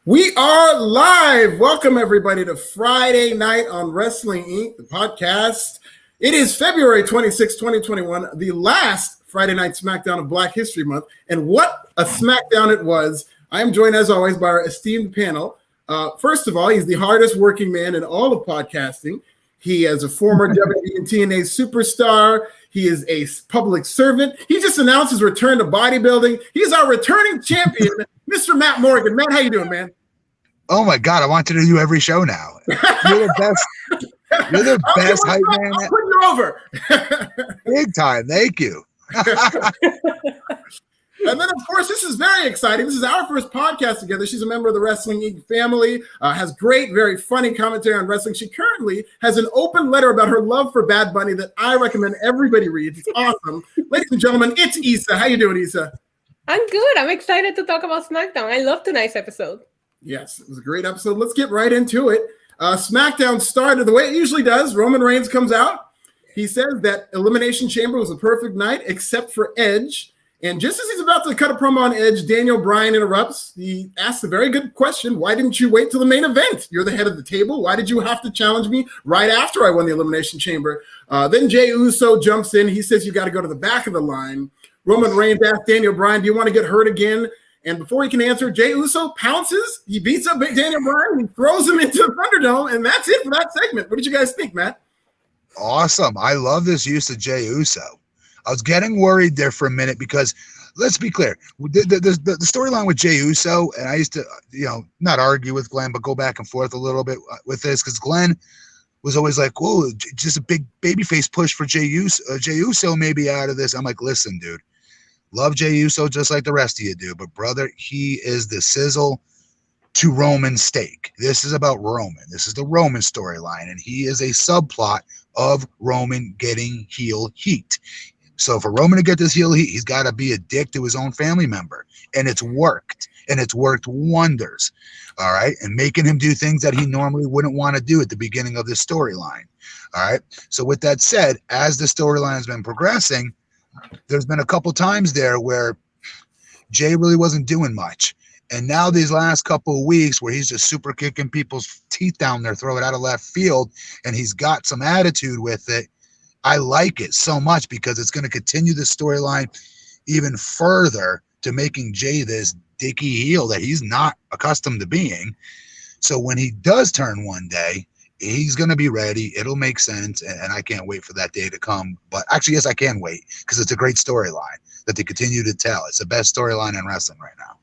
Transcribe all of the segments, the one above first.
We are live. Welcome, everybody, to Friday Night on Wrestling Inc., the podcast. It is February 26, 2021, the last Friday Night SmackDown of Black History Month. And what a SmackDown it was. I am joined, as always, by our esteemed panel. First of all, he's the hardest working man in all of podcasting. He is a former WWE and TNA superstar. He is a public servant. He just announced his return to bodybuilding. He's our returning champion, Mr. Matt Morgan. Matt, how you doing, man? Oh my God, I want to do you every show now. You're the best. You're the best hype man. I'll put you over. Big time. Thank you. And then, of course, this is very exciting. This is our first podcast together. She's a member of the Wrestling Inc. family, has great, very funny commentary on wrestling. She currently has an open letter about her love for Bad Bunny that I recommend everybody reads. It's awesome. Ladies and gentlemen, it's Issa. How you doing, Issa? I'm good. I'm excited to talk about SmackDown. I love tonight's episode. Yes, it was a great episode. Let's get right into it. SmackDown started the way it usually does. Roman Reigns comes out. He says that Elimination Chamber was a perfect night except for Edge. And just as he's about to cut a promo on Edge, Bryan interrupts. He asks a very good question. Why didn't you wait till the main event? You're the head of the table. Why did you have to challenge me right after I won the Elimination Chamber? Then Jay Uso jumps in. He says you got to go to the back of the line. Roman Reigns asks Bryan, do you want to get hurt again? And before he can answer, Jay Uso pounces. He beats up Bryan and he throws him into the Thunderdome. And that's it for that segment. What did you guys think, Matt? Awesome. I love this use of Jay Uso. I was getting worried there for a minute because let's be clear. The storyline with Jay Uso, and I used to, not argue with Glenn, but go back and forth a little bit with this because Glenn was always like, oh, just a big babyface push for Jay Uso maybe out of this. I'm like, listen, dude. Love Jay Uso just like the rest of you do, but brother, he is the sizzle to Roman's steak. This is about Roman. This is the Roman storyline, and he is a subplot of Roman getting heel heat. So for Roman to get this heel heat, he's got to be a dick to his own family member, and it's worked, and it's worked wonders, all right, and making him do things that he normally wouldn't want to do at the beginning of this storyline, all right. So with that said, as the storyline has been progressing, there's been a couple times there where Jay really wasn't doing much. And now these last couple of weeks where he's just super kicking people's teeth down their throat out of left field and he's got some attitude with it, I like it so much because it's going to continue the storyline even further to making Jay this dicky heel that he's not accustomed to being. So when he does turn one day, he's going to be ready. It'll make sense, and I can't wait for that day to come. But actually, yes, I can wait because it's a great storyline that they continue to tell. It's the best storyline in wrestling right now.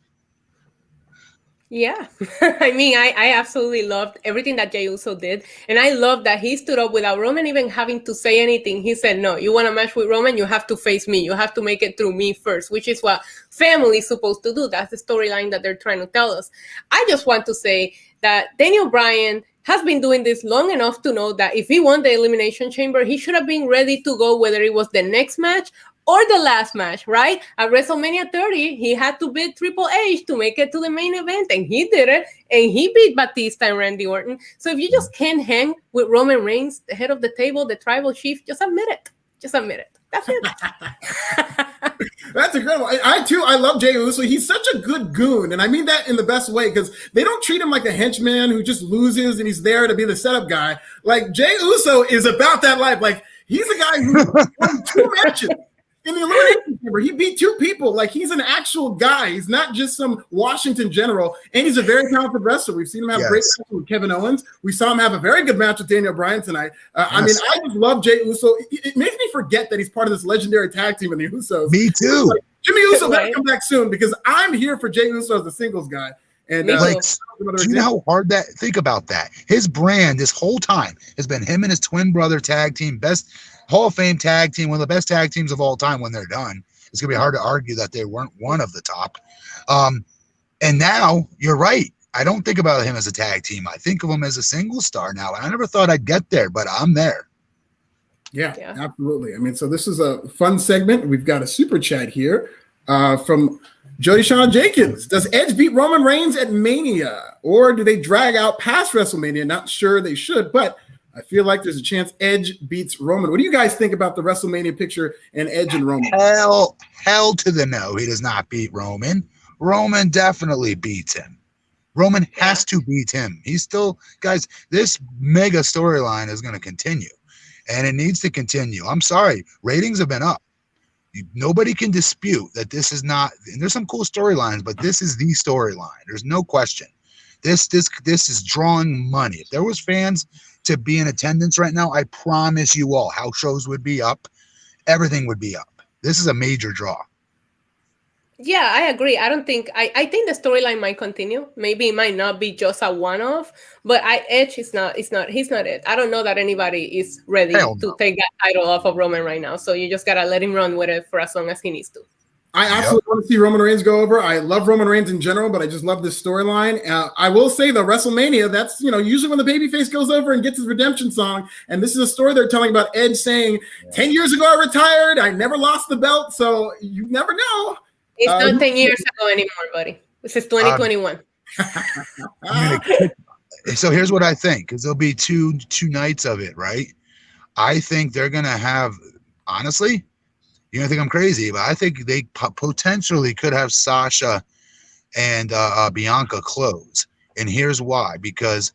Yeah. I mean, I absolutely loved everything that Jay Uso did. And I love that he stood up without Roman even having to say anything. He said, no, you want to match with Roman, you have to face me. You have to make it through me first, which is what family is supposed to do. That's the storyline that they're trying to tell us. I just want to say that Bryan has been doing this long enough to know that if he won the Elimination Chamber, he should have been ready to go, whether it was the next match or the last match, right? At WrestleMania 30, he had to beat Triple H to make it to the main event, and he did it, and he beat Batista and Randy Orton. So if you just can't hang with Roman Reigns, the head of the table, the tribal chief, just admit it. Just admit it. That's it. That's incredible. I love Jay Uso. He's such a good goon, and I mean that in the best way because they don't treat him like a henchman who just loses and he's there to be the setup guy. Like, Jay Uso is about that life. Like, he's a guy who won 2 matches in the Elimination Chamber. He beat 2 people. Like, he's an actual guy. He's not just some Washington general, and he's a very talented wrestler. We've seen him have great matches with Kevin Owens. We saw him have a very good match with Bryan tonight. I mean, I just love Jay Uso. It makes me forget that he's part of this legendary tag team in the Usos. Me too. Like, Jimmy Uso better come back soon because I'm here for Jay Uso as a singles guy. And do you know how hard that? Think about that. His brand this whole time has been him and his twin brother tag team, best Hall of Fame tag team, one of the best tag teams of all time when they're done. It's going to be hard to argue that they weren't one of the top. And now you're right. I don't think about him as a tag team. I think of him as a single star now. And I never thought I'd get there, but I'm there. Yeah, absolutely. I mean, so this is a fun segment. We've got a super chat here from Jody Shawn Jenkins. Does Edge beat Roman Reigns at Mania, or do they drag out past WrestleMania? Not sure they should, but I feel like there's a chance Edge beats Roman. What do you guys think about the WrestleMania picture and Edge and Roman? Hell to the no. He does not beat Roman. Roman definitely beats him. Roman has to beat him. He's still, guys, this mega storyline is going to continue, and it needs to continue. I'm sorry. Ratings have been up. Nobody can dispute that this is not, and there's some cool storylines, but this is the storyline. There's no question. This is drawing money. If there was fans to be in attendance right now, I promise you all, house shows would be up. Everything would be up. This is a major draw. Yeah, I agree. I think the storyline might continue. Maybe it might not be just a one-off, but Edge is not. He's not it. I don't know that anybody is ready to take that title off of Roman right now. So you just gotta let him run with it for as long as he needs to. I absolutely want to see Roman Reigns go over. I love Roman Reigns in general, but I just love this storyline. I will say the WrestleMania, that's, usually when the babyface goes over and gets his redemption song. And this is a story they're telling about Edge saying, 10 years ago I retired. I never lost the belt. So you never know. It's not 10 years ago anymore, buddy. This is 2021. So here's what I think, because there'll be two nights of it, right? I think they're going to have, honestly, you're going to think I'm crazy, but I think they potentially could have Sasha and Bianca close. And here's why, because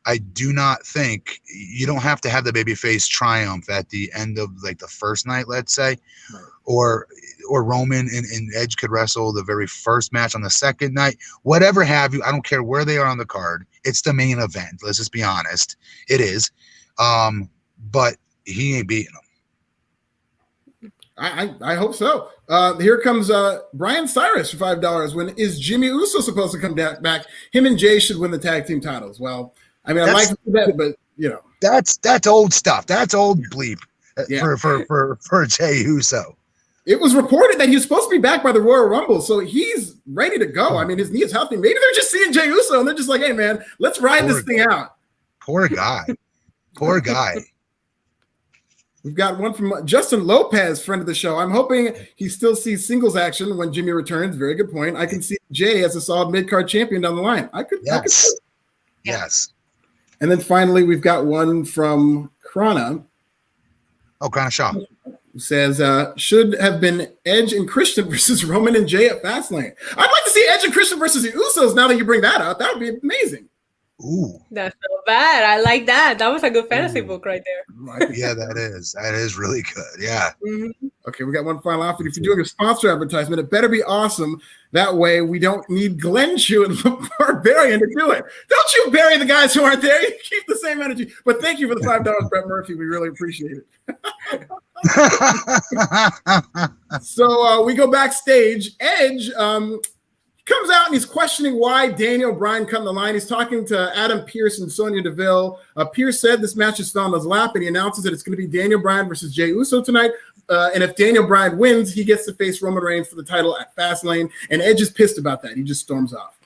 I do not think you don't have to have the babyface triumph at the end of like the first night, let's say, right. or Roman and Edge could wrestle the very first match on the second night, whatever have you. I don't care where they are on the card. It's the main event. Let's just be honest. It is. But he ain't beating them. I hope so. Here comes Brian Cyrus for $5. When is Jimmy Uso supposed to come back? Him and Jay should win the tag team titles. Well, I mean, I like that, but that's old stuff. That's old bleep for Jay Uso. It was reported that he was supposed to be back by the Royal Rumble, so he's ready to go. I mean, his knee is healthy. Maybe they're just seeing Jey Uso and they're just like, "Hey, man, let's ride this thing out." Poor guy. Poor guy. We've got one from Justin Lopez, friend of the show. I'm hoping he still sees singles action when Jimmy returns. Very good point. I can see Jay as a solid mid-card champion down the line. Yes. Yes. And then finally, we've got one from Krana. Oh, Krana Shaw. Says, should have been Edge and Christian versus Roman and Jay at Fastlane. I'd like to see Edge and Christian versus the Usos now that you bring that up. That would be amazing. Ooh. That's not bad. I like that. That was a good fantasy book right there. Yeah, that is. That is really good. Yeah. Mm-hmm. Okay, we got one final outfit. If you're doing a sponsor advertisement, it better be awesome. That way we don't need Glenn Chew and Barbarian to do it. Don't you bury the guys who aren't there. You keep the same energy. But thank you for the $5, Brett Murphy. We really appreciate it. So we go backstage. Edge comes out and he's questioning why Daniel Bryan cut the line. He's talking to Adam Pearce and Sonya Deville. Pearce said this match is on his lap, and he announces that it's going to be Daniel Bryan versus Jey Uso tonight. And if Daniel Bryan wins, he gets to face Roman Reigns for the title at Fastlane. And Edge is pissed about that. He just storms off.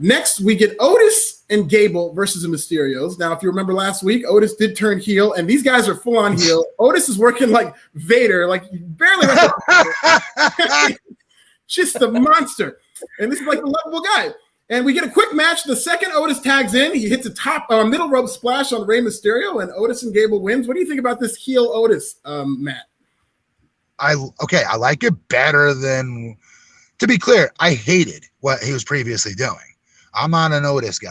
Next, we get Otis and Gable versus the Mysterios. Now, if you remember last week, Otis did turn heel, and these guys are full-on heel. Otis is working like Vader, like barely. Just a monster. And this is like a lovable guy. And we get a quick match. The second Otis tags in, he hits a middle rope splash on Rey Mysterio, and Otis and Gable wins. What do you think about this heel Otis, Matt? I like it better than, to be clear, I hated what he was previously doing. I'm not an Otis guy.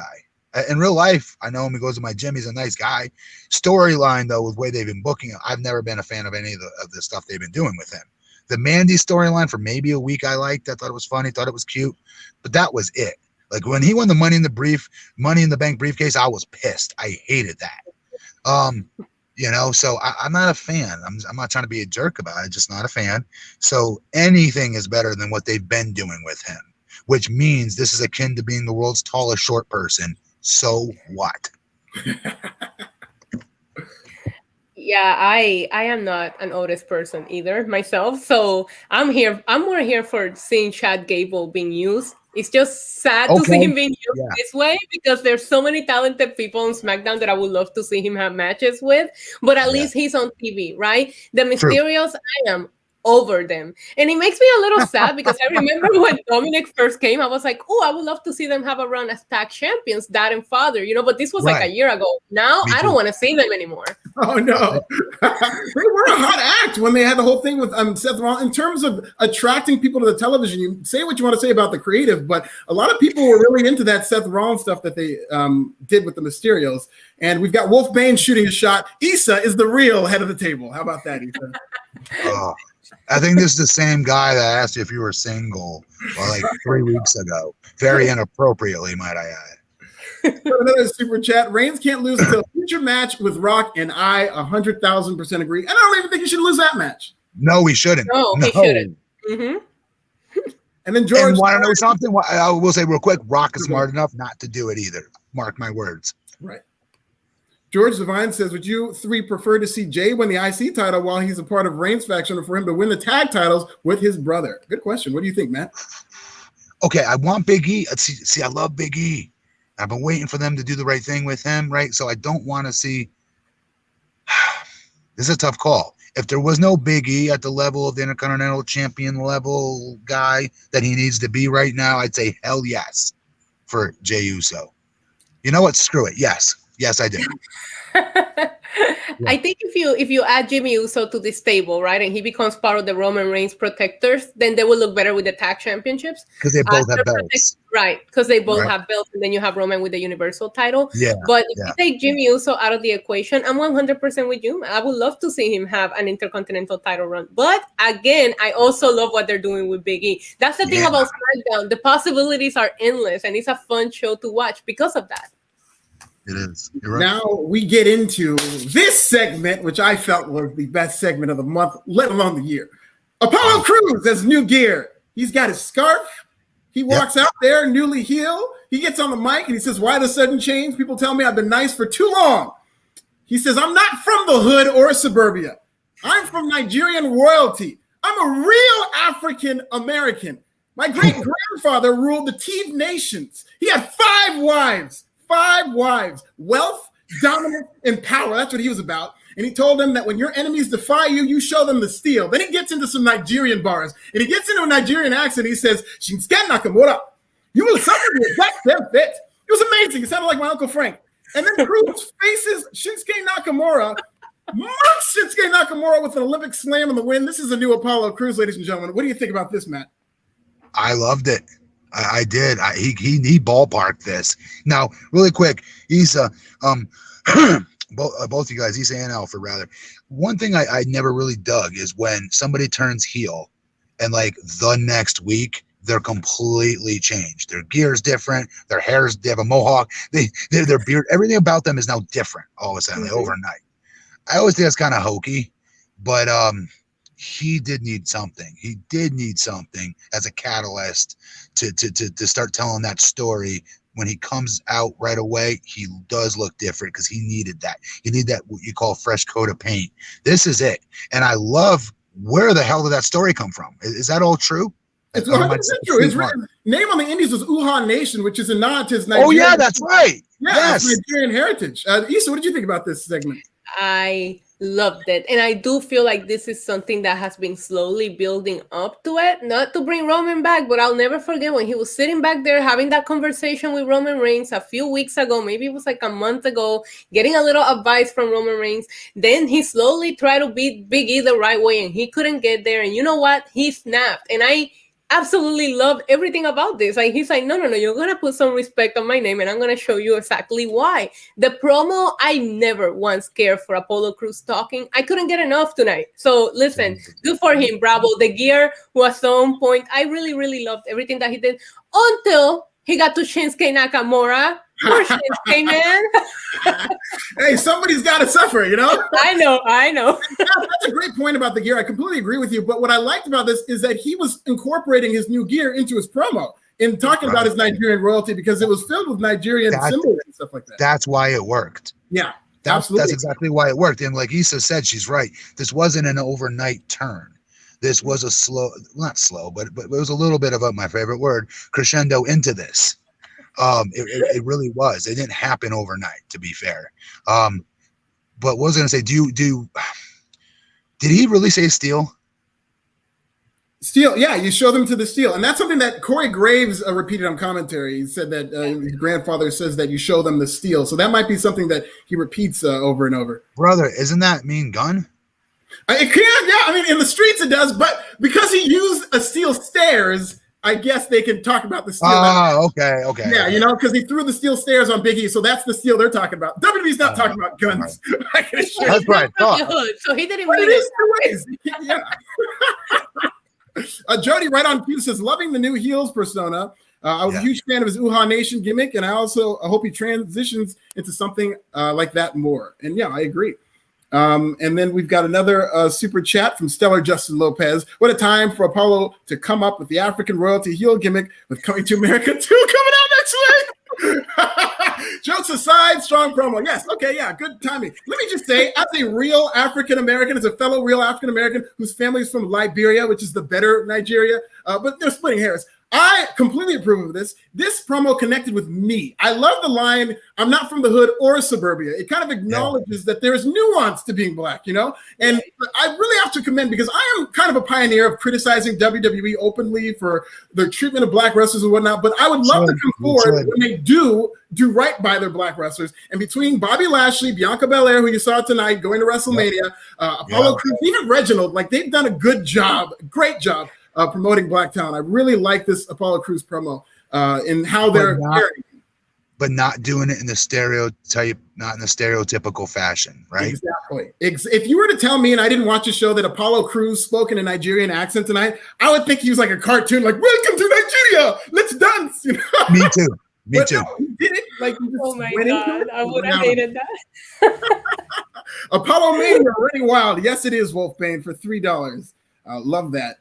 In real life, I know him. He goes to my gym. He's a nice guy. Storyline, though, with the way they've been booking him, I've never been a fan of any of the stuff they've been doing with him. The Mandy storyline for maybe a week I liked. I thought it was funny, thought it was cute, but that was it. Like when he won the Money in the Bank briefcase, I was pissed. I hated that. So I'm not a fan. I'm not trying to be a jerk about it, just not a fan. So anything is better than what they've been doing with him, which means this is akin to being the world's tallest short person. So what? Yeah, I am not an Otis person either myself. So I'm more here for seeing Chad Gable being used. It's just sad to see him being used this way because there's so many talented people on SmackDown that I would love to see him have matches with. But at least he's on TV, right? The Mysterios, I am over them. And it makes me a little sad because I remember when Dominic first came, I was like, oh, I would love to see them have a run as tag champions, dad and father, but this was like a year ago. Now I don't want to see them anymore. Oh, no. They were a hot act when they had the whole thing with Seth Rollins. In terms of attracting people to the television, you say what you want to say about the creative, but a lot of people were really into that Seth Rollins stuff that they did with the Mysterios. And we've got Wolf Bane shooting a shot. Issa is the real head of the table. How about that, Issa? Oh, I think this is the same guy that asked you if you were single like 3 weeks ago. Very inappropriately, might I add. Another super chat. Reigns can't lose until a future match with Rock, and I 100,000% agree. And I don't even think he should lose that match. No, he shouldn't. No, he shouldn't. Mm-hmm. And then George. And want to know something? I will say real quick, Rock is smart enough not to do it either. Mark my words. Right. George Devine says, would you three prefer to see Jay win the IC title while he's a part of Reigns' faction, or for him to win the tag titles with his brother? Good question. What do you think, Matt? Okay, I want Big E. See, I love Big E. I've been waiting for them to do the right thing with him, right? So I don't want to see – this is a tough call. If there was no Big E at the level of the Intercontinental Champion level guy that he needs to be right now, I'd say hell yes for Jey Uso. You know what? Screw it. Yes. Yes, I do. I think if you add Jimmy Uso to this table, right, and he becomes part of the Roman Reigns protectors, then they will look better with the tag championships. Because they both have belts. Right, because they both have belts, and then you have Roman with the Universal title. Yeah. But if you take Jimmy Uso out of the equation, I'm 100% with you. I would love to see him have an Intercontinental title run. But again, I also love what they're doing with Big E. That's the thing about SmackDown. The possibilities are endless, and it's a fun show to watch because of that. It is. You're right. Now we get into this segment, which I felt was the best segment of the month, let alone the year. Apollo Crews has new gear. He's got his scarf. He walks out there, newly healed. He gets on the mic and he says, why the sudden change? People tell me I've been nice for too long. He says, I'm not from the hood or suburbia. I'm from Nigerian royalty. I'm a real African American. My great-grandfather ruled the Tiv Nations. He had 5 wives. 5 wives, wealth, dominance, and power. That's what he was about. And he told them that when your enemies defy you, you show them the steel. Then he gets into some Nigerian bars, and he gets into a Nigerian accent. He says, Shinsuke Nakamura, you will suffer the exact same fate. It was amazing. It sounded like my Uncle Frank. And then Cruz faces Shinsuke Nakamura, marks Shinsuke Nakamura with an Olympic slam in the win. This is a new Apollo Crews, ladies and gentlemen. What do you think about this, Matt? I loved it. I did. He ballparked this. Now, really quick, he's both you guys, Issa and Alfred, rather. One thing I never really dug is when somebody turns heel and like the next week they're completely changed. Their gear's different, their hair's, they have a mohawk, their beard, everything about them is now different all of a sudden, overnight. I always think that's kind of hokey, but he did need something. He did need something as a catalyst to start telling that story. When he comes out right away, he does look different because he needed that. He need that what you call fresh coat of paint. This is it. And I love where the hell did that story come from? Is that all true? It's 100% true. His name on the Indies was Uha Nation, which is a nod to his Nigerian. Oh, yeah, that's right. Yeah, yes. Nigerian heritage. Issa, what did you think about this segment? I loved it. And I do feel like this is something that has been slowly building up to it. Not to bring Roman back, but I'll never forget when he was sitting back there having that conversation with Roman Reigns a few weeks ago, maybe it was like a month ago, getting a little advice from Roman Reigns. Then he slowly tried to beat Big E the right way and he couldn't get there. And you know what? He snapped. And I absolutely love everything about this. Like he's like, no, you're gonna put some respect on my name, and I'm gonna show you exactly why. The promo, I never once cared for Apollo Crews talking. I couldn't get enough tonight. So listen, good for him, bravo. The gear was so on point. I really, really loved everything that he did until he got to Shinsuke Nakamura. Poor Shinsuke, man. Hey, somebody's got to suffer, you know? I know. That's a great point about the gear. I completely agree with you. But what I liked about this is that he was incorporating his new gear into his promo and talking about his Nigerian royalty because it was filled with Nigerian symbols and stuff like that. That's why it worked. Yeah, absolutely. That's exactly why it worked. And like Issa said, she's right. This wasn't an overnight turn. This was a not slow, but it was a little bit of my favorite word, crescendo into this. It really was. It didn't happen overnight, to be fair. But what was I going to say? Did he really say steel? Steel, yeah, you show them to the steel. And that's something that Corey Graves repeated on commentary. He said that his grandfather says that you show them the steel. So that might be something that he repeats over and over. Brother, isn't that mean gun? It can, yeah. I mean, in the streets it does, but because he used a steel stairs, I guess they can talk about the steel. Oh, okay. Yeah, you know, because he threw the steel stairs on Big E, so that's the steel they're talking about. WWE's not talking about guns. Right. That's right. So he didn't mean it. Is two ways. Yeah. Jody, right on cue, says, loving the new heels persona. I was a huge fan of his Uha Nation gimmick, and I hope he transitions into something like that more. And yeah, I agree. And then we've got another super chat from Stellar Justin Lopez. What a time for Apollo to come up with the African royalty heel gimmick with Coming to America 2 coming out next week. Jokes aside, strong promo. Yes, okay, yeah, good timing. Let me just say, as a real African American, as a fellow real African American whose family is from Liberia, which is the better Nigeria, but they're splitting hairs. I completely approve of this. This promo connected with me. I love the line, I'm not from the hood or suburbia. It kind of acknowledges that there's nuance to being black, you know? And I really have to commend, because I am kind of a pioneer of criticizing WWE openly for their treatment of black wrestlers and whatnot, but I would love to come forward when they do right by their black wrestlers. And between Bobby Lashley, Bianca Belair, who you saw tonight going to WrestleMania, Apollo Crews, even Reginald, like they've done a good job, great job promoting black talent. I really like this Apollo Crews promo and how they're but not doing it in the stereotype, not in the stereotypical fashion, right? Exactly. If you were to tell me, and I didn't watch a show, that Apollo Crews spoke in a Nigerian accent tonight, I would think he was like a cartoon, like, welcome to Nigeria, let's dance. You know? Me too. Me too. No, he did it like, oh my God, I would have hated that. Apollo Mania running wild. Yes, it is, Wolfbane, for $3. Love that.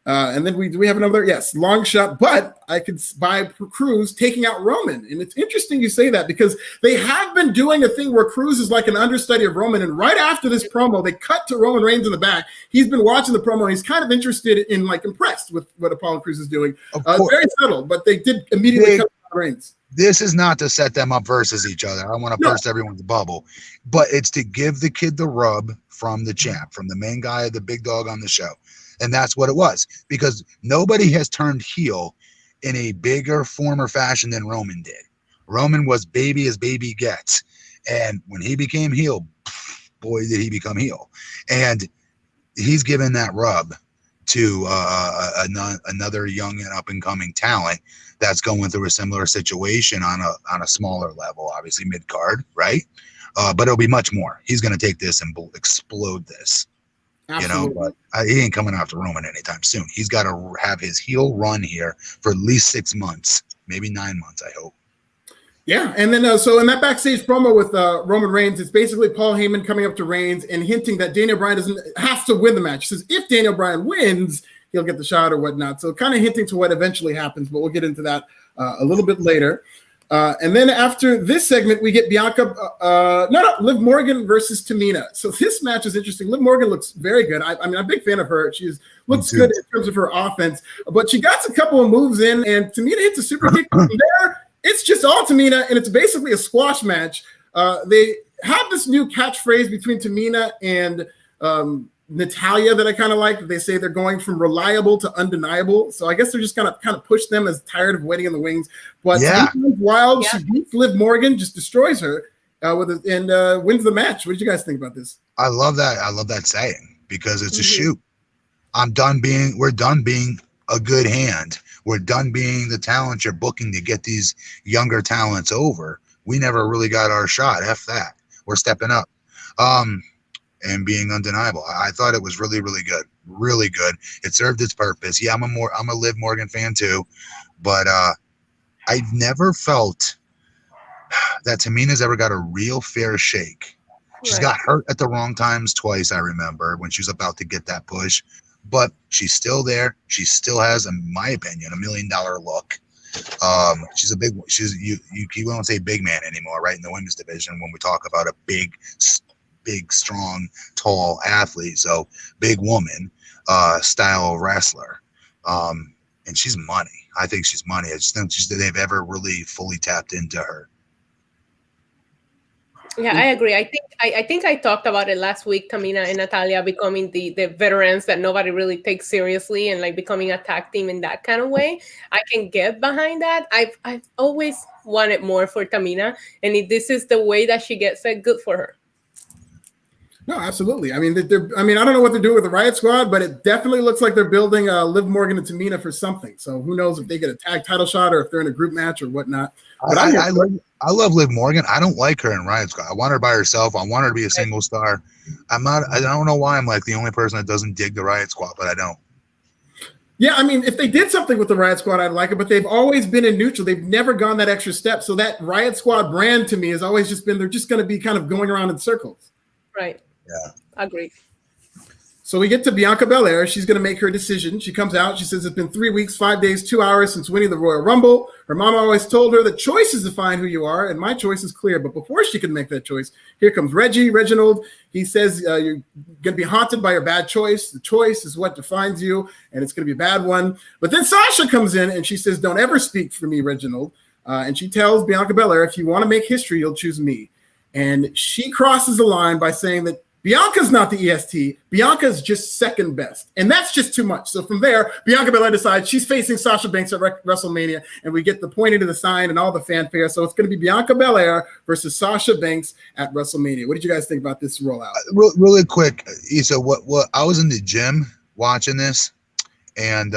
And then we have another, long shot, but I could buy Cruz taking out Roman. And it's interesting you say that, because they have been doing a thing where Cruz is like an understudy of Roman. And right after this promo, they cut to Roman Reigns in the back. He's been watching the promo and he's kind of interested in, like, impressed with what Apollo Crews is doing. Very subtle, but they did immediately cut Reigns. This is not to set them up versus each other. I don't want to burst everyone's bubble, but it's to give the kid the rub from the champ, from the main guy, the big dog on the show. And that's what it was, because nobody has turned heel in a bigger form or fashion than Roman did. Roman was baby as baby gets. And when he became heel, boy, did he become heel. And he's given that rub to another young and up and coming talent that's going through a similar situation on a smaller level, obviously mid card, right? But it'll be much more. He's going to take this and explode this. Absolutely. You know, but he ain't coming after Roman anytime soon. He's got to have his heel run here for at least 6 months, maybe 9 months, I hope. Yeah, and then so in that backstage promo with Roman Reigns, it's basically Paul Heyman coming up to Reigns and hinting that Daniel Bryan has to win the match. He says if Daniel Bryan wins, he'll get the shot or whatnot. So kind of hinting to what eventually happens, but we'll get into that a little bit later. And then after this segment, we get Bianca, Liv Morgan versus Tamina. So this match is interesting. Liv Morgan looks very good. I mean, I'm a big fan of her. She looks good in terms of her offense, but she got a couple of moves in, and Tamina hits a super kick from there. It's just all Tamina, and it's basically a squash match. They have this new catchphrase between Tamina and Natalia that I kind of like. They say they're going from reliable to undeniable. So I guess they're just kind of push them as tired of waiting in the wings. But wild, she beats Liv Morgan, just destroys her and wins the match. What did you guys think about this? I love that. I love that saying, because it's a shoot. We're done being a good hand. We're done being the talent you're booking to get these younger talents over. We never really got our shot. F that. We're stepping up. And being undeniable. I thought it was really, really good. Really good. It served its purpose. Yeah, I'm a Liv Morgan fan too, but I've never felt that Tamina's ever got a real fair shake. She's got hurt at the wrong times twice, I remember, when she was about to get that push, but she's still there. She still has, in my opinion, $1 million look. You won't say big man anymore, right? In the women's division, when we talk about a big, strong, tall athlete, so big woman style wrestler, and she's money. I think she's money. I just don't think they've ever really fully tapped into her. Yeah, I agree. I think I talked about it last week. Tamina and Natalia becoming the veterans that nobody really takes seriously, and like becoming a tag team in that kind of way. I can get behind that. I've always wanted more for Tamina, and if this is the way that she gets it, good for her. No, absolutely. I mean, I mean, I don't know what they're doing with the Riot Squad, but it definitely looks like they're building Liv Morgan and Tamina for something. So who knows if they get a tag title shot or if they're in a group match or whatnot. But I love Liv Morgan. I don't like her in Riot Squad. I want her by herself. I want her to be a single star. I don't know why I'm like the only person that doesn't dig the Riot Squad, but I don't. Yeah, I mean, if they did something with the Riot Squad, I'd like it, but they've always been in neutral. They've never gone that extra step. So that Riot Squad brand to me has always just been, they're just going to be kind of going around in circles. Right. Yeah. Agreed. So we get to Bianca Belair. She's going to make her decision. She comes out. She says it's been 3 weeks, 5 days, 2 hours since winning the Royal Rumble. Her mama always told her the choice is to find who you are, and my choice is clear. But before she can make that choice, here comes Reginald. He says you're going to be haunted by your bad choice. The choice is what defines you, and it's going to be a bad one. But then Sasha comes in, and she says, don't ever speak for me, Reginald. And she tells Bianca Belair, if you want to make history, you'll choose me. And she crosses the line by saying that Bianca's not the EST. Bianca's just second best. And that's just too much. So from there, Bianca Belair decides she's facing Sasha Banks at WrestleMania, and we get the pointing to the sign and all the fanfare. So it's going to be Bianca Belair versus Sasha Banks at WrestleMania. What did you guys think about this rollout? Really quick, Issa, what I was in the gym watching this, and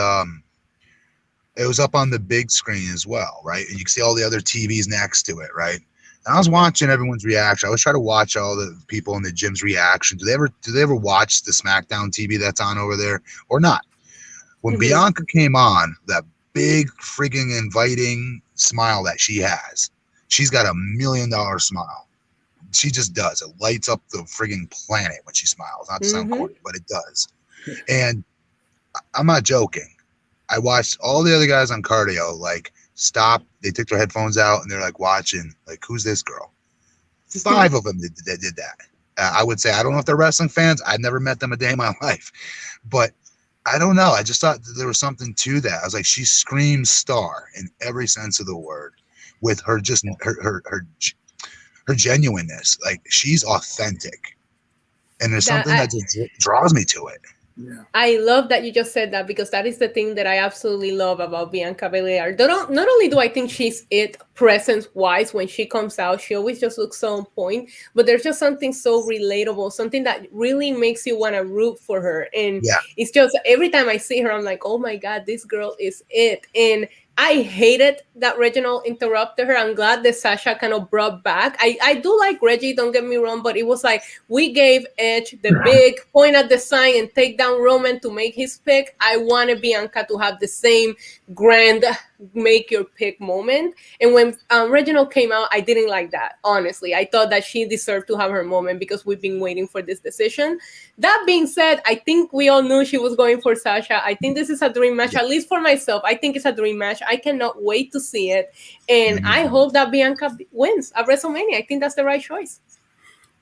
it was up on the big screen as well, right? And you can see all the other TVs next to it, right? And I was watching everyone's reaction. I always try to watch all the people in the gym's reaction. Do they ever watch the SmackDown TV that's on over there or not? When Bianca came on, that big freaking inviting smile that she has, she's got $1 million smile. She just does. It lights up the frigging planet when she smiles. Not to sound corny, but it does. And I'm not joking. I watched all the other guys on cardio like stop. They took their headphones out and they're like watching, like, who's this girl? 5 of them did that. I would say, I don't know if they're wrestling fans. I've never met them a day in my life, but I don't know. I just thought that there was something to that. I was like, she screams star in every sense of the word with her, just her genuineness. Like, she's authentic, and there's something that just draws me to it. Yeah. I love that you just said that, because that is the thing that I absolutely love about Bianca Belair. Not only do I think she's it presence-wise when she comes out, she always just looks so on point, but there's just something so relatable, something that really makes you want to root for her. And it's just, every time I see her, I'm like, oh my God, this girl is it. And I hated that Reginald interrupted her. I'm glad that Sasha kind of brought back. I do like Reggie, don't get me wrong, but it was like we gave Edge the big point at the sign and take down Roman to make his pick. I wanted Bianca to have the same grand make your pick moment. And when Reginald came out, I didn't like that, honestly. I thought that she deserved to have her moment because we've been waiting for this decision. That being said, I think we all knew she was going for Sasha. I think this is a dream match, at least for myself. I think it's a dream match. I cannot wait to see it. And I hope that Bianca wins at WrestleMania. I think that's the right choice.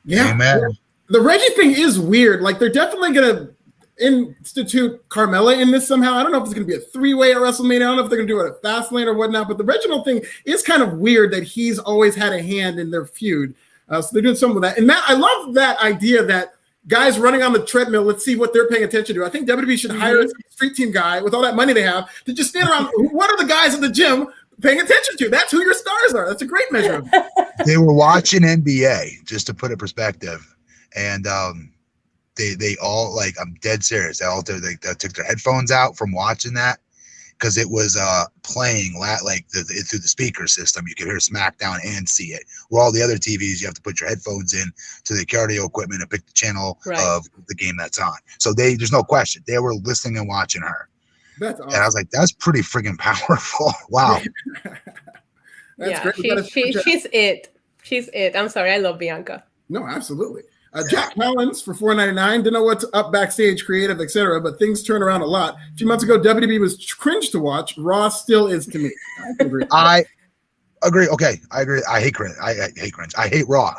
Yeah. Amen. The Reggie thing is weird. Like, they're definitely going to institute Carmella in this somehow. I don't know if it's going to be a 3-way at WrestleMania. I don't know if they're going to do it at Fastlane or whatnot, but the Reginald thing is kind of weird that he's always had a hand in their feud. So they're doing some of that. And Matt, I love that idea that guys running on the treadmill, let's see what they're paying attention to. I think WWE should hire a street team guy with all that money they have to just stand around. What are the guys at the gym paying attention to? That's who your stars are. That's a great measure of it. They were watching NBA, just to put it in perspective. And they all, like, I'm dead serious. They all took their headphones out from watching that because it was playing like through the speaker system. You could hear SmackDown and see it. Where all the other TVs, you have to put your headphones in to the cardio equipment and pick the channel of the game that's on. So there's no question. They were listening and watching her. That's awesome. And I was like, that's pretty freaking powerful. Wow. That's great. She's it. She's it. I'm sorry. I love Bianca. No, absolutely. Jack Collins for $4.99. Didn't know what's up backstage, creative, etc. But things turn around a lot. A few months ago, WWE was cringe to watch. Raw still is to me. I agree. Okay, I agree. I hate cringe. I hate cringe. I hate Raw.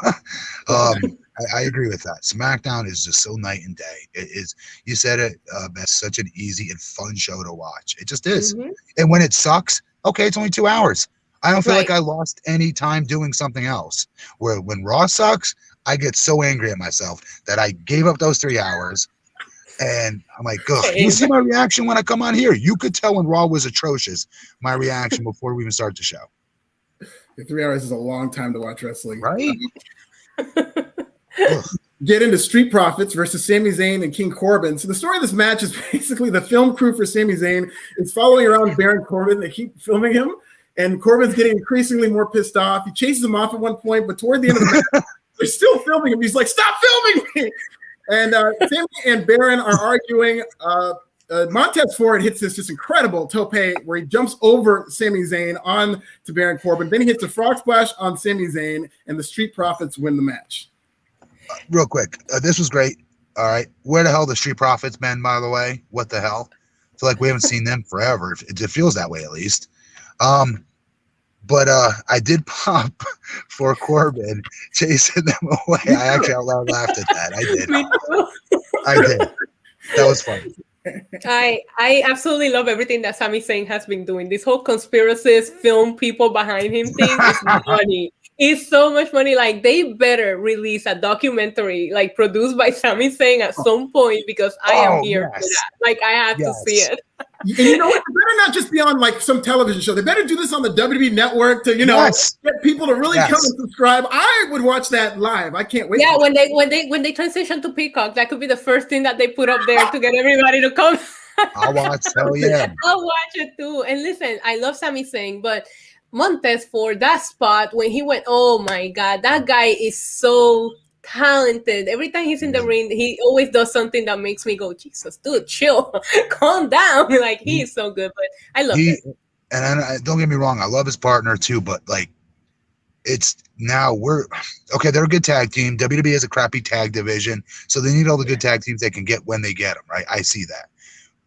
I agree with that. SmackDown is just so night and day. It is. You said it. It's such an easy and fun show to watch. It just is. And when it sucks, okay, it's only 2 hours. I don't feel like Right. I lost any time doing something else. Where when Raw sucks, I get so angry at myself that I gave up those 3 hours. And I'm like, ugh, you Same. see my reaction when I come on here. You could tell when Raw was atrocious, my reaction before we even start the show. 3 hours is a long time to watch wrestling. Right? Get into Street Profits versus Sami Zayn and King Corbin. So the story of this match is basically the film crew for Sami Zayn is following around Baron Corbin. They keep filming him, and Corbin's getting increasingly more pissed off. He chases him off at one point, but toward the end of the match, they're still filming him. He's like, "Stop filming me!" And Sami and Baron are arguing. Montez Ford hits this just incredible tope where he jumps over Sami Zayn on to Baron Corbin. Then he hits a frog splash on Sami Zayn, and the Street Profits win the match. Real quick, this was great. All right, where the hell the Street Profits been, by the way? What the hell? I feel like we haven't seen them forever. It feels that way, at least. But I did pop for Corbin chasing them away. I actually out loud laughed at that. I did. Me too. I did. That was funny. I absolutely love everything that Sami Zayn has been doing. This whole conspiracist film people behind him thing is funny. It's so much money. Like, they better release a documentary like produced by Sami Zayn at some point, because I am here for that. Like, I have to see it. And you know what? They better not just be on like some television show. They better do this on the WWE network to, get people to really come and subscribe. I would watch that live. I can't wait. Yeah, when they transition to Peacock, that could be the first thing that they put up there to get everybody to come. I'll watch. Hell yeah. I'll watch it too. And listen, I love Sami Zayn, but Montez Ford, that spot when he went, oh my God, that guy is so talented. Every time he's in the ring, he always does something that makes me go, Jesus, dude, chill, calm down. Like, he is so good, but I love it. And don't get me wrong, I love his partner too, but like, it's now they're a good tag team. WWE is a crappy tag division, so they need all the good tag teams they can get when they get them, right? I see that.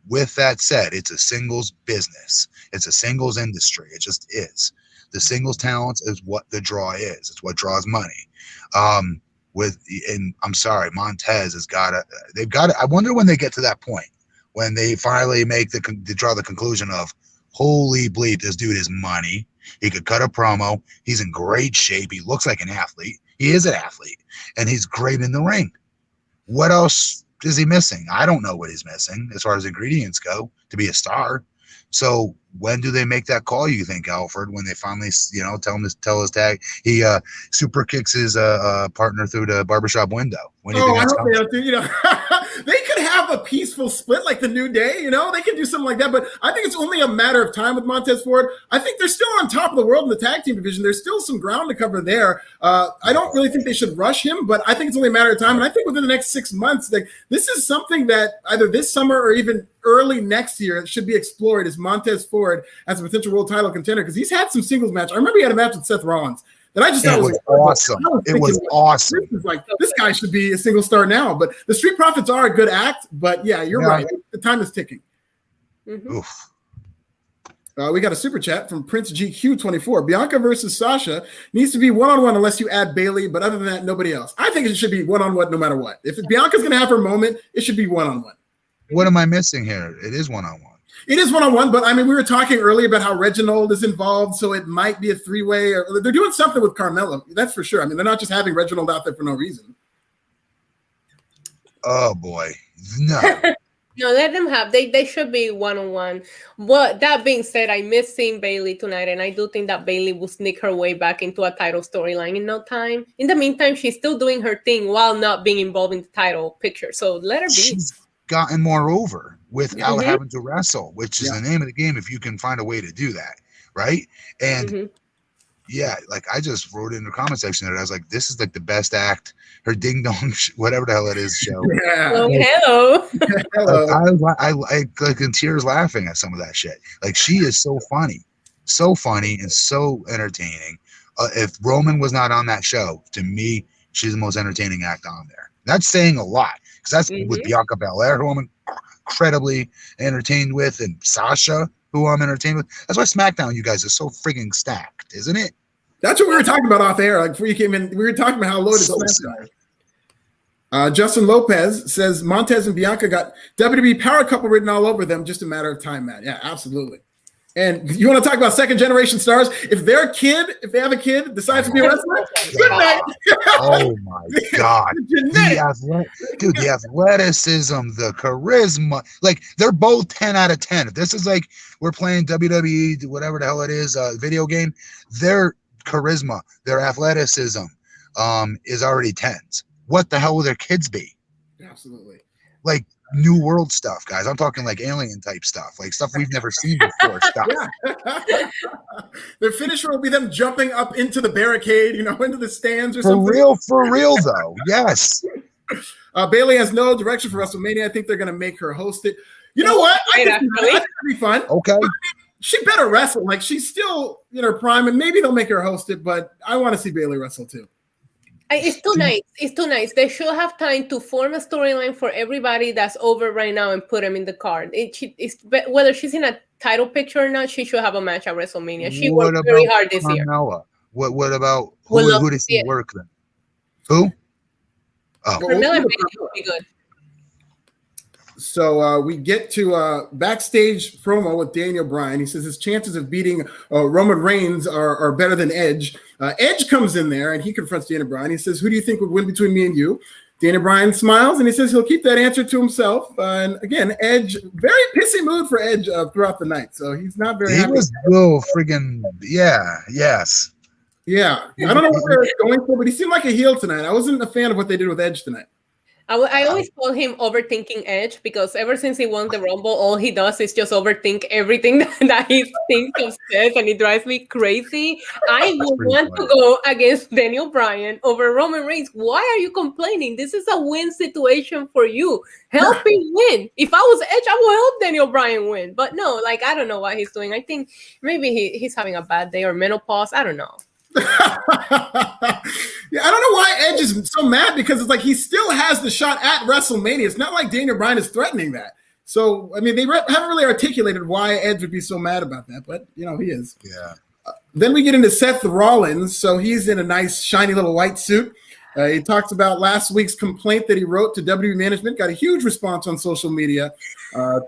With that said, it's a singles business. It's a singles industry. It just is. The singles talents is what the draw is. It's what draws money. And I'm sorry, Montez has got to. They've got to. I wonder when they get to that point when they finally make they draw the conclusion of, holy bleep, this dude is money. He could cut a promo. He's in great shape. He looks like an athlete. He is an athlete, and he's great in the ring. What else is he missing? I don't know what he's missing as far as ingredients go to be a star. So when do they make that call, you think, Alfred, when they finally, tell his tag, he super kicks his partner through the barbershop window? When I hope they do. They could have a peaceful split like the New Day, they could do something like that. But I think it's only a matter of time with Montez Ford. I think they're still on top of the world in the tag team division. There's still some ground to cover there. I don't really think they should rush him, but I think it's only a matter of time. And I think within the next 6 months, this is something that either this summer or even early next year should be explored as Montez Ford as a potential world title contender, because he's had some singles match. I remember he had a match with Seth Rollins that I just thought was awesome. It was awesome. This guy should be a single star now. But the Street Profits are a good act. But yeah, you're right. The time is ticking. Mm-hmm. We got a super chat from Prince GQ24. Bianca versus Sasha needs to be one-on-one unless you add Bailey, but other than that, nobody else. I think it should be one-on-one no matter what. If Bianca's going to have her moment, it should be one-on-one. What am I missing here? It is one-on-one. It is one-on-one, but I mean, we were talking earlier about how Reginald is involved, so it might be a three-way. Or they're doing something with Carmella. That's for sure. I mean, they're not just having Reginald out there for no reason. Oh boy, no. No, let them have. They should be one-on-one. But that being said, I miss seeing Bailey tonight, and I do think that Bailey will sneak her way back into a title storyline in no time. In the meantime, she's still doing her thing while not being involved in the title picture. So let her be. She's gotten more over without having to wrestle, which is the name of the game if you can find a way to do that, right? And yeah, like I just wrote in the comment section that I was like, this is like the best act, her ding dong, whatever the hell it is show. Yeah. Oh, hello. I like in tears laughing at some of that shit. Like, she is so funny and so entertaining. If Roman was not on that show, to me, she's the most entertaining act on there. That's saying a lot, because that's with Bianca Belair, who I'm incredibly entertained with, and Sasha, who I'm entertained with. That's why SmackDown, you guys, is so frigging stacked, isn't it? That's what we were talking about off air. Like, before you came in, we were talking about how loaded SmackDown is. Justin Lopez says Montez and Bianca got WWE power couple written all over them. Just a matter of time, Matt. Yeah, absolutely. And you want to talk about second generation stars? If they have a kid, decides to be a wrestler, good night. Oh my God. The athleticism, the charisma, like they're both 10 out of 10. If this is like we're playing WWE, whatever the hell it is, video game, their charisma, their athleticism is already 10s. What the hell will their kids be? Absolutely. Like new world stuff, guys. I'm talking like alien type stuff, like stuff we've never seen before. Stuff. Yeah. Their finisher will be them jumping up into the barricade, into the stands or something. For real though. Yes. Bayley has no direction for WrestleMania. I think they're going to make her host it. You know what? I think it'd be fun. Okay. She better wrestle. Like she's still in her prime, and maybe they'll make her host it. But I want to see Bayley wrestle too. It's too nice. It's too nice. They should have time to form a storyline for everybody that's over right now and put them in the card. Whether she's in a title picture or not, she should have a match at WrestleMania. She worked very hard this year. What about who does she work then? Who? Oh, Carmella and Bayley would be good. So we get to backstage promo with Daniel Bryan. He says his chances of beating Roman Reigns are better than Edge. Edge comes in there and he confronts Daniel Bryan. He says, "Who do you think would win between me and you?" Daniel Bryan smiles and he says he'll keep that answer to himself. And again, Edge, very pissy mood for Edge throughout the night. So he's not very happy. He was little friggin' yes. Yeah. I don't know what they're going for, but he seemed like a heel tonight. I wasn't a fan of what they did with Edge tonight. I always call him overthinking Edge because ever since he won the Rumble, all he does is just overthink everything that he thinks of Seth, and it drives me crazy. I would want to go against Daniel Bryan over Roman Reigns. Why are you complaining? This is a win situation for you. Help him win. If I was Edge, I would help Daniel Bryan win. But no, I don't know what he's doing. I think maybe he's having a bad day or menopause. I don't know. Yeah, I don't know why Edge is so mad because it's like he still has the shot at WrestleMania. It's not like Daniel Bryan is threatening that. So, I mean, they haven't really articulated why Edge would be so mad about that, but, he is. Yeah. Then we get into Seth Rollins. So he's in a nice, shiny little white suit. He talks about last week's complaint that he wrote to WWE management. Got a huge response on social media.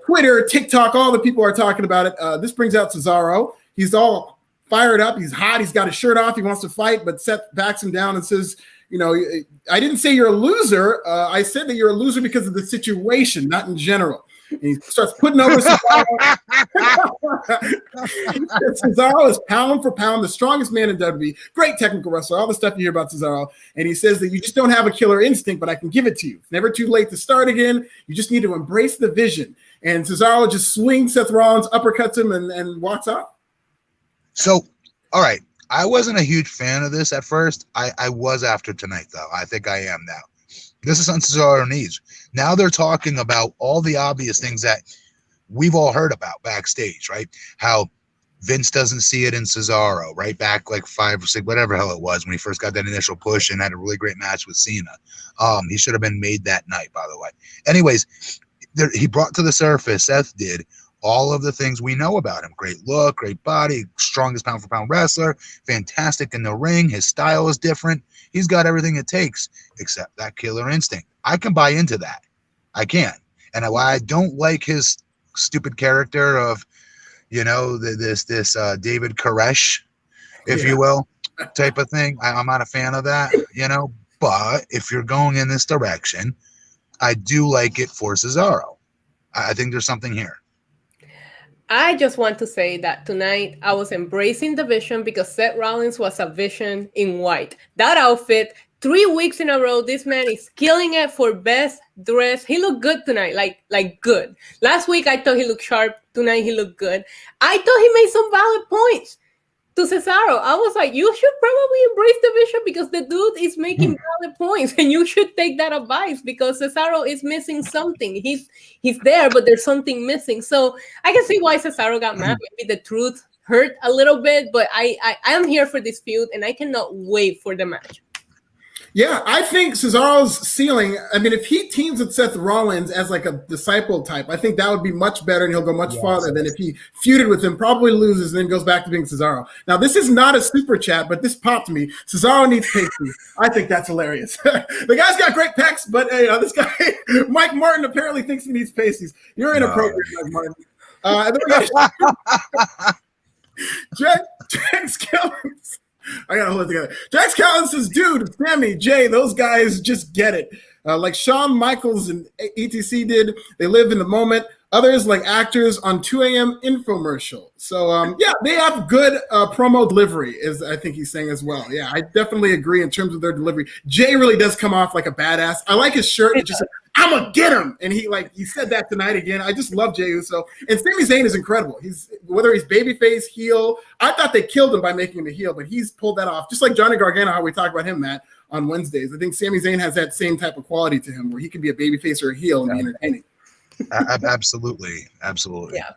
Twitter, TikTok, all the people are talking about it. This brings out Cesaro. He's all fired up. He's hot. He's got his shirt off. He wants to fight, but Seth backs him down and says, I didn't say you're a loser. I said that you're a loser because of the situation, not in general. And he starts putting over Cesaro. Cesaro is pound for pound the strongest man in WWE. Great technical wrestler. All the stuff you hear about Cesaro. And he says that you just don't have a killer instinct, but I can give it to you. It's never too late to start again. You just need to embrace the vision. And Cesaro just swings Seth Rollins, uppercuts him, and walks off. So, all right. I wasn't a huge fan of this at first. I was after tonight, though. I think I am now. This is something Cesaro needs. Now they're talking about all the obvious things that we've all heard about backstage, right? How Vince doesn't see it in Cesaro, right? Back like 5 or 6, whatever hell it was, when he first got that initial push and had a really great match with Cena. He should have been made that night, by the way. Anyways, he brought to the surface, Seth did, all of the things we know about him. Great look, great body, strongest pound-for-pound wrestler, fantastic in the ring. His style is different. He's got everything it takes except that killer instinct. I can buy into that. I can. And why I don't like his stupid character of, this David Koresh, if you will, type of thing. I'm not a fan of that, But if you're going in this direction, I do like it for Cesaro. I think there's something here. I just want to say that tonight I was embracing the vision because Seth Rollins was a vision in white. That outfit, 3 weeks in a row, this man is killing it for best dress. He looked good tonight, like good. Last week I thought he looked sharp. Tonight he looked good. I thought he made some valid points to Cesaro. I was like, you should probably embrace the vision because the dude is making valid points, and you should take that advice because Cesaro is missing something. He's there, but there's something missing. So I can see why Cesaro got mad. Maybe the truth hurt a little bit, but I am here for this feud, and I cannot wait for the match. Yeah, I think Cesaro's ceiling, if he teams with Seth Rollins as like a disciple type, I think that would be much better and he'll go much farther than if he feuded with him, probably loses, and then goes back to being Cesaro. Now, this is not a super chat, but this popped me. Cesaro needs pasties. I think that's hilarious. The guy's got great pecs, but this guy, Mike Martin, apparently thinks he needs pasties. You're inappropriate, Mike Martin. And then we got Jax Kellens. I gotta hold it together. Jax Kellens says, dude, Sami, Jay, those guys just get it. Like Shawn Michaels and ETC did, they live in the moment. Others, like actors on 2 a.m. infomercial. So, yeah, they have good promo delivery, as I think he's saying as well. Yeah, I definitely agree in terms of their delivery. Jay really does come off like a badass. I like his shirt. It's just like, I'm going to get him. And he said that tonight again. I just love Jay Uso. And Sami Zayn is incredible. Whether he's babyface, heel, I thought they killed him by making him a heel, but he's pulled that off. Just like Johnny Gargano, how we talk about him, Matt, on Wednesdays. I think Sami Zayn has that same type of quality to him where he can be a babyface or a heel and be entertaining. Absolutely. Yeah.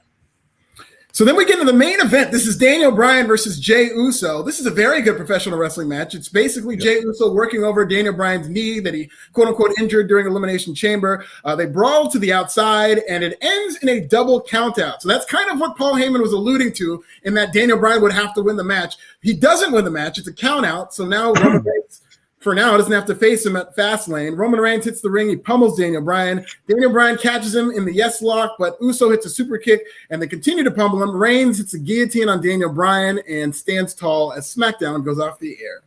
So then we get into the main event. This is Daniel Bryan versus Jay Uso. This is a very good professional wrestling match. It's basically Jay Uso working over Daniel Bryan's knee that he quote-unquote injured during Elimination Chamber. They brawl to the outside, and it ends in a double countout. So that's kind of what Paul Heyman was alluding to, in that Daniel Bryan would have to win the match. He doesn't win the match. It's a countout. So now Roman Reigns, for now, doesn't have to face him at Fastlane. Roman Reigns hits the ring. He pummels Daniel Bryan. Daniel Bryan catches him in the yes lock, but Uso hits a super kick, and they continue to pummel him. Reigns hits a guillotine on Daniel Bryan and stands tall as SmackDown goes off the air.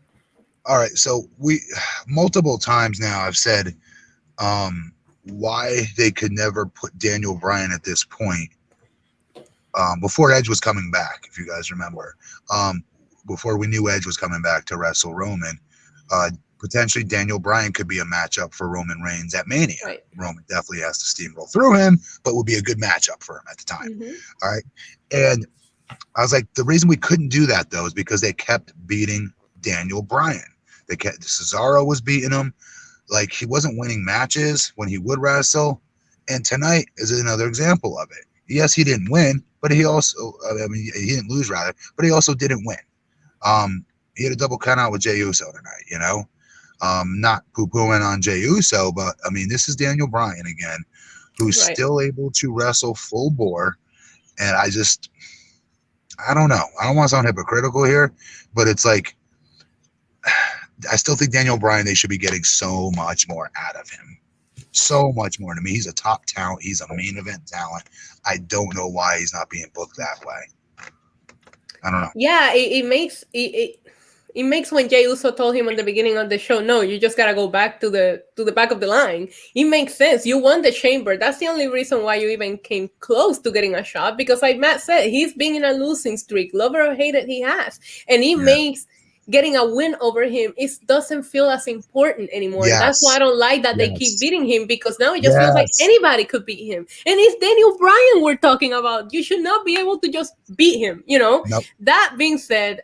All right, so we multiple times now I've said why they could never put Daniel Bryan at this point before Edge was coming back, if you guys remember. Before we knew Edge was coming back to wrestle Roman. Potentially Daniel Bryan could be a matchup for Roman Reigns at Mania. Right. Roman definitely has to steamroll through him, but would be a good matchup for him at the time. All right. And I was like, the reason we couldn't do that, though, is because they kept beating Daniel Bryan. Cesaro was beating him. Like, he wasn't winning matches when he would wrestle. And tonight is another example of it. Yes, he didn't win, but he also, he didn't lose, rather, but he also didn't win. He had a double count out with Jay Uso tonight, you know. Not poo-pooing on Jay Uso, but, I mean, this is Daniel Bryan again, who's still able to wrestle full bore. And I don't know. I don't want to sound hypocritical here, but it's like, I still think Daniel Bryan, they should be getting so much more out of him. So much more. To me, he's a top talent. He's a main event talent. I don't know why he's not being booked that way. I don't know. Yeah, it makes when Jay Uso told him at the beginning of the show, no, you just gotta go back to the back of the line. It makes sense. You won the chamber. That's the only reason why you even came close to getting a shot. Because like Matt said, he's been in a losing streak. Love or hate it, he has. And it makes getting a win over him, it doesn't feel as important anymore. Yes. That's why I don't like that they keep beating him, because now it just feels like anybody could beat him. And it's Daniel Bryan we're talking about. You should not be able to just beat him, you know? Nope. That being said,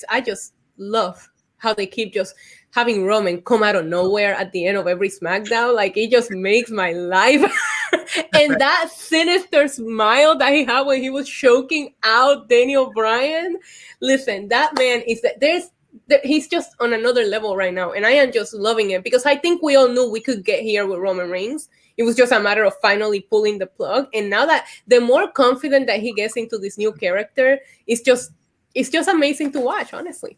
I just love how they keep just having Roman come out of nowhere at the end of every SmackDown. Like, it just makes my life. And that sinister smile that he had when he was choking out Daniel Bryan. Listen, that man he's just on another level right now. And I am just loving it, because I think we all knew we could get here with Roman Reigns. It was just a matter of finally pulling the plug. And now that the more confident that he gets into this new character, it's just amazing to watch, honestly.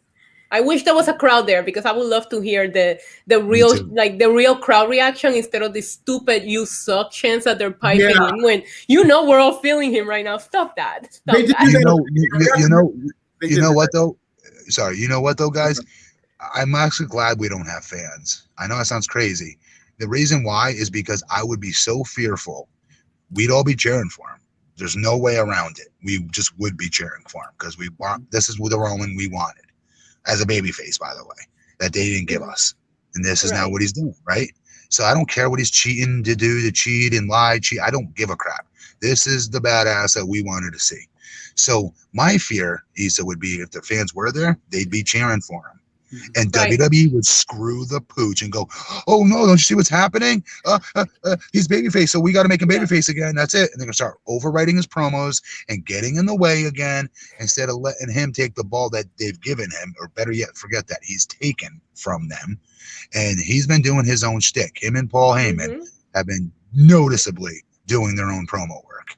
I wish there was a crowd there, because I would love to hear the real crowd reaction instead of this stupid "you suck" chants that they're piping in when we're all feeling him right now. Stop that. You know what though? Sorry, you know what though, guys? I'm actually glad we don't have fans. I know that sounds crazy. The reason why is because I would be so fearful. We'd all be cheering for him. There's no way around it. We just would be cheering for him, because this is the Roman we wanted. As a babyface, by the way, that they didn't give us. And this is now what he's doing, right? So I don't care what he's cheating to do, to cheat and lie, I don't give a crap. This is the badass that we wanted to see. So my fear, Issa, would be if the fans were there, they'd be cheering for him. And WWE would screw the pooch and go, oh, no, don't you see what's happening? He's babyface, so we got to make him babyface again. That's it. And they're going to start overwriting his promos and getting in the way again, instead of letting him take the ball that they've given him, or better yet, forget that he's taken from them. And he's been doing his own shtick. Him and Paul Heyman have been noticeably doing their own promo work.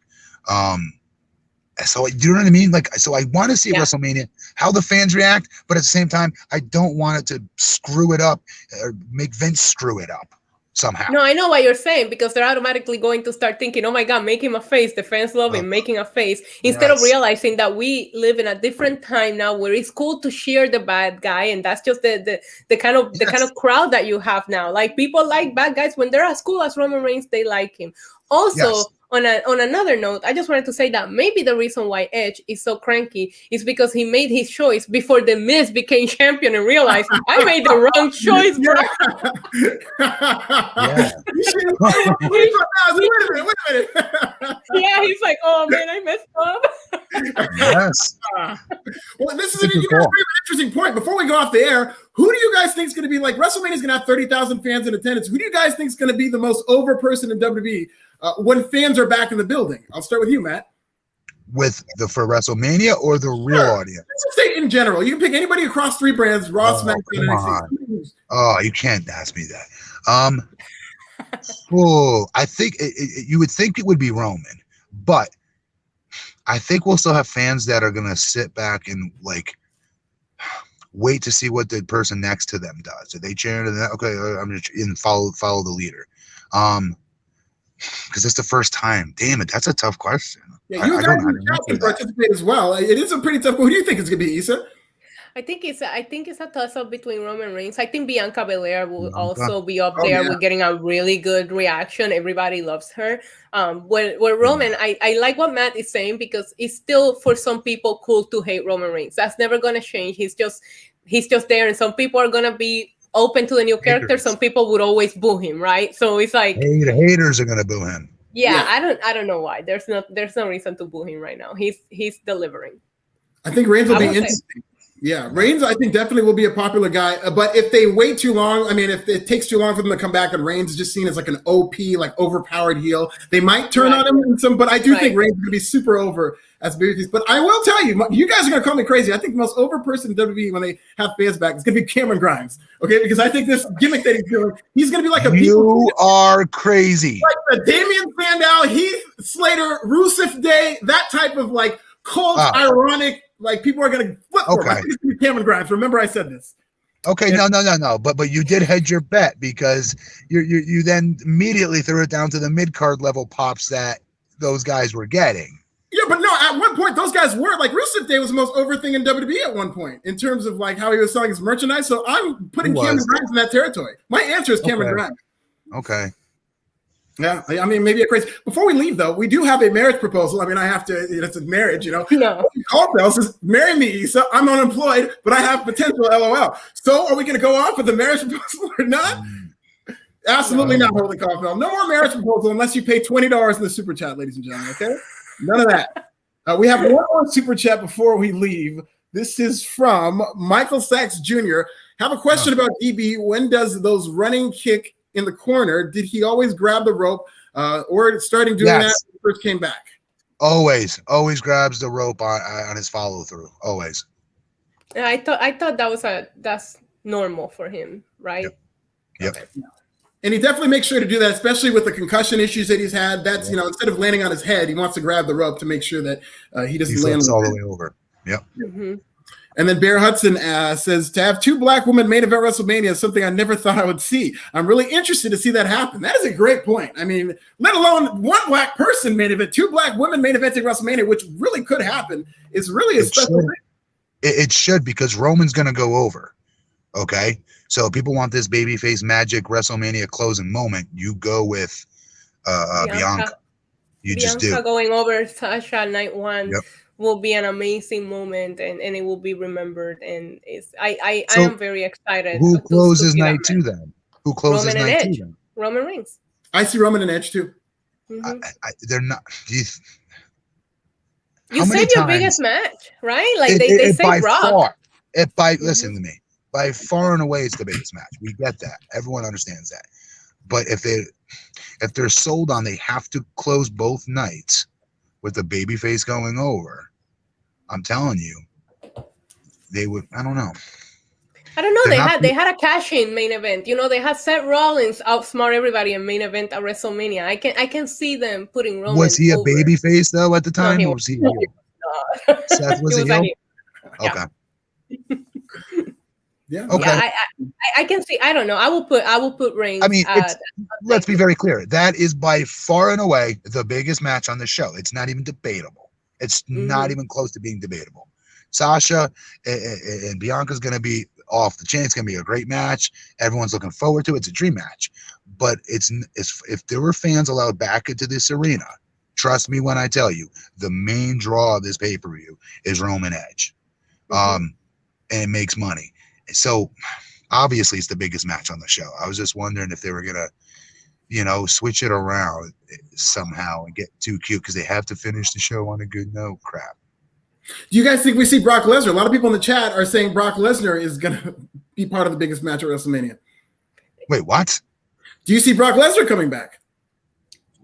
So, you know what I mean? Like, so I want to see WrestleMania, how the fans react, but at the same time, I don't want it to screw it up or make Vince screw it up. somehow. No, I know what you're saying, because they're automatically going to start thinking, oh my God, make him a face. The fans love him, making a face. Instead of realizing that we live in a different time now where it's cool to cheer the bad guy. And that's just the kind of crowd that you have now. Like, people like bad guys when they're as cool as Roman Reigns, they like him. Also, on another note, I just wanted to say that maybe the reason why Edge is so cranky is because he made his choice before The Miz became champion and realized, I made the wrong choice, bro. Wait a minute. Yeah, he's like, oh man, I messed up. Yes. Well, this is an interesting point. Before we go off the air, who do you guys think is going to be, like, WrestleMania is going to have 30,000 fans in attendance? Who do you guys think is going to be the most over person in WWE when fans are back in the building? I'll start with you, Matt. For WrestleMania or the real audience? Let's say in general. You can pick anybody across 3 brands: Raw, SmackDown, and NXT. Oh, you can't ask me that. I think you would think it would be Roman, but I think we'll still have fans that are gonna sit back and like wait to see what the person next to them does. Are they cheering? Okay, I'm just and follow the leader. Because it's the first time. Damn it, that's a tough question. Yeah, you guys can participate as well. It is a pretty tough. Who do you think it's gonna be, Issa? I think it's a toss-up between Roman Reigns. I think Bianca Belair will also be up there. We're getting a really good reaction. Everybody loves her. Where Roman, I like what Matt is saying, because it's still, for some people, cool to hate Roman Reigns. That's never gonna change. He's just there, and some people are gonna be open to the new character. Some people would always boo him, right? So it's like the haters are gonna boo him. Yeah, I don't know why. There's no reason to boo him right now. He's delivering. I think Reigns will be interesting. Yeah, Reigns, I think, definitely will be a popular guy. But if they wait too long, I mean, if it takes too long for them to come back and Reigns is just seen as like an OP, like overpowered heel, they might turn on him in some. But I do think Reigns is going to be super over as babyface. But I will tell you, you guys are going to call me crazy. I think the most over person in WWE when they have fans back is going to be Cameron Grimes. Okay, because I think this gimmick that he's doing, he's going to be like a. You are crazy. Like the Damian Sandow, Heath Slater, Rusev Day, that type of like cold, ironic. Like, people are going to flip for him. I think it's going to be Cameron Grimes. Remember, I said this. Okay, no. But you did hedge your bet, because you then immediately threw it down to the mid-card level pops that those guys were getting. Yeah, but no, at one point, those guys were, like, Rusev Day was the most over thing in WWE at one point, in terms of, like, how he was selling his merchandise. So I'm putting Cameron Grimes in that territory. My answer is Cameron Grimes. Okay. Yeah, I mean, maybe a crazy. Before we leave, though, we do have a marriage proposal. I mean, I have to. It's a marriage, you know. No. Corbin says, "Marry me, Issa. I'm unemployed, but I have potential." LOL. So, are we going to go off with the marriage proposal or not? Absolutely not, Holy Coffin. No more marriage proposal unless you pay $20 in the super chat, ladies and gentlemen. Okay, none of that. We have one more super chat before we leave. This is from Michael Sachs Jr. Have a question about DB. When does those running kick in the corner, did he always grab the rope or starting doing that when he first came back? Always grabs the rope on his follow through. Always. Yeah, I thought that's normal for him, right? Yep. Okay. And he definitely makes sure to do that, especially with the concussion issues that he's had. That's, you know, instead of landing on his head, he wants to grab the rope to make sure that he doesn't land all the way over. Yep. Mm-hmm. And then Bear Hudson says, to have 2 black women main event WrestleMania is something I never thought I would see. I'm really interested to see that happen. That is a great point. I mean, let alone 1 black person main event, 2 black women main eventing WrestleMania, which really could happen, is really a special thing. It should, because Roman's going to go over. Okay? So people want this babyface magic WrestleMania closing moment. You go with Bianca. Bianca going over Sasha night 1. Yep. Will be an amazing moment, and it will be remembered, and I am very excited. Who closes night 2 then? Who closes night 2 then? Roman Reigns. I see Roman and Edge too. Mm-hmm. They're not. You said your biggest match, right? Like they say Raw. Listen to me. By far and away, it's the biggest match. We get that. Everyone understands that. But if they're sold on, they have to close both nights with the babyface going over. I'm telling you, they would. I don't know. They had a cash-in main event. You know, they had Seth Rollins outsmart everybody in main event at WrestleMania. I can see them putting Roman. Was he a babyface though at the time? No, or was he? Seth was a heel. Okay. Yeah. Okay. Yeah, I can see. I don't know. I will put Reigns. I mean, let's be very clear. That is by far and away the biggest match on the show. It's not even debatable. It's not even close to being debatable. Sasha and Bianca's going to be off the chain. It's going to be a great match. Everyone's looking forward to it. It's a dream match. But it's if there were fans allowed back into this arena, trust me when I tell you, the main draw of this pay-per-view is Roman Edge. And it makes money. So obviously it's the biggest match on the show. I was just wondering if they were going to, switch it around somehow and get too cute because they have to finish the show on a good note. Crap. Do you guys think we see Brock Lesnar? A lot of people in the chat are saying Brock Lesnar is going to be part of the biggest match at WrestleMania. Wait, what? Do you see Brock Lesnar coming back?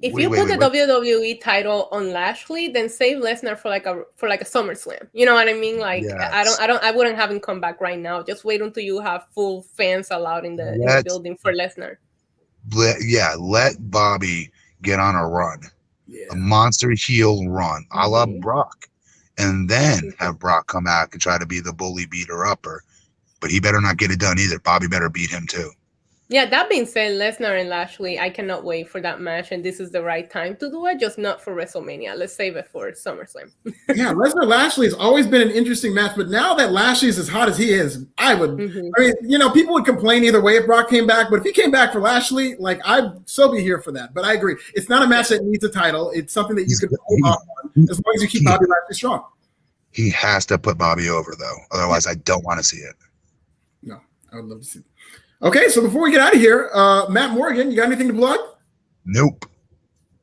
If you put the WWE title on Lashley, then save Lesnar for like a SummerSlam. You know what I mean? Like yes. I wouldn't have him come back right now. Just wait until you have full fans allowed in the building for Lesnar. Let Bobby get on a run, a monster heel run, a la Brock, and then have Brock come back and try to be the bully beater upper. But he better not get it done either. Bobby better beat him too. Yeah, that being said, Lesnar and Lashley, I cannot wait for that match, and this is the right time to do it, just not for WrestleMania. Let's save it for SummerSlam. Yeah, Lesnar-Lashley has always been an interesting match, but now that Lashley is as hot as he is, I mean, people would complain either way if Brock came back, but if he came back for Lashley, I'd still be here for that. But I agree. It's not a match that needs a title. It's something that you can hold off on as long as you keep Bobby Lashley strong. He has to put Bobby over, though. Otherwise, I don't want to see it. No, I would love to see it. Okay, so before we get out of here, Matt Morgan, you got anything to plug? Nope.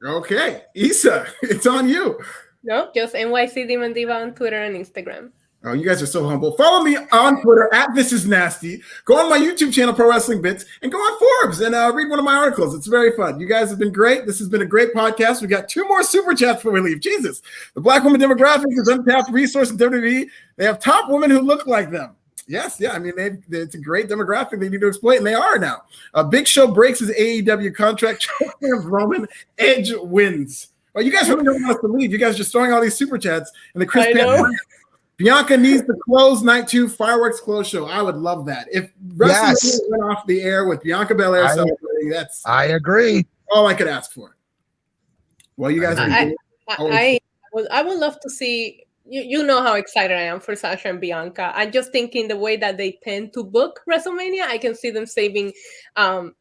Okay, Issa, it's on you. No, just NYC Demon Diva on Twitter and Instagram. Oh, you guys are so humble. Follow me on Twitter at This Is Nasty. Go on my YouTube channel, Pro Wrestling Bits, and go on Forbes and read one of my articles. It's very fun. You guys have been great. This has been a great podcast. We got 2 more super chats before we leave. Jesus, the Black woman demographic is untapped resource in WWE. They have top women who look like them. Yes, yeah. I mean, it's a great demographic they need to exploit, and they are now. Big Show breaks his AEW contract. Roman Edge wins. Well, you guys really don't want us to leave. You guys are just throwing all these super chats, and the Chris Bianca needs to close night 2 fireworks close show. I would love that. If WrestleMania went off the air with Bianca Belair celebrating, I agree. All I could ask for. Well, you guys, I would love to see. You know how excited I am for Sasha and Bianca. I'm just thinking the way that they tend to book WrestleMania, I can see them saving.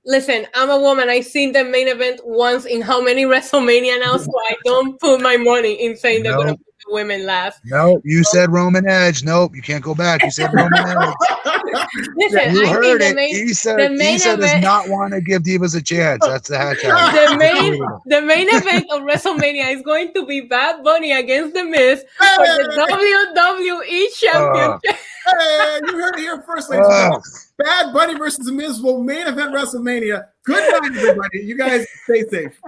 Listen, I'm a woman. I've seen the main event once in how many WrestleMania now, so I don't put my money in saying they're going to put the women last. No, you said Roman Edge. Nope, you can't go back. You said Roman Edge. Listen, you heard it. Issa does not want to give Divas a chance. That's the hashtag. The main event of WrestleMania is going to be Bad Bunny against The Miz for the WWE Championship. Hey, you heard it here first, ladies and gentlemen. Bad Bunny versus The Miz will main event WrestleMania. Good night, everybody. You guys stay safe.